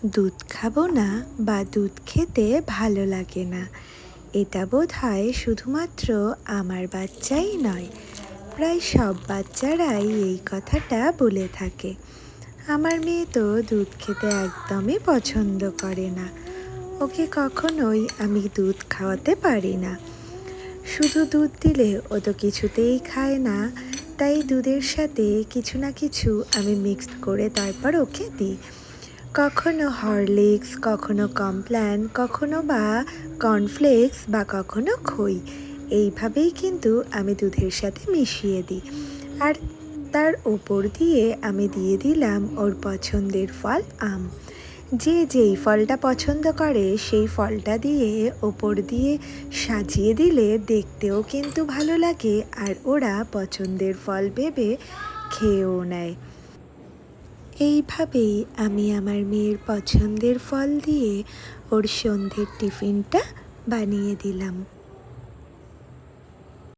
দুধ খাবো না বা দুধ খেতে ভালো লাগে না, এটা বোধহয় শুধুমাত্র আমার বাচ্চাই নয়, প্রায় সব বাচ্চারাই এই কথাটা বলে থাকে। আমার মেয়ে তো দুধ খেতে একদমই পছন্দ করে না। ওকে কখনোই আমি দুধ খাওয়াতে পারি না। শুধু দুধ দিলে ও তো কিছুতেই খায় না, তাই দুধের সাথে কিছু না কিছু আমি মিক্সড করে তারপর ওকে দিই। কখনো হরলিক্স, কখনো কমপ্ল্যান, কখনো বা কর্নফ্লেক্স বা কখনো খই, এইভাবেই কিন্তু আমি দুধের সাথে মিশিয়ে দিই। আর তার ওপর দিয়ে আমি দিয়ে দিলাম ওর পছন্দের ফল আম। যে যেই ফলটা পছন্দ করে সেই ফলটা দিয়ে ওপর দিয়ে সাজিয়ে দিলে দেখতেও কিন্তু ভালো লাগে, আর ওরা পছন্দের ফল ভেবে খেয়েও নেয়। এইভাবেই আমি আমার মেয়ের পছন্দের ফল দিয়ে ওর সন্ধ্যের টিফিনটা বানিয়ে দিলাম।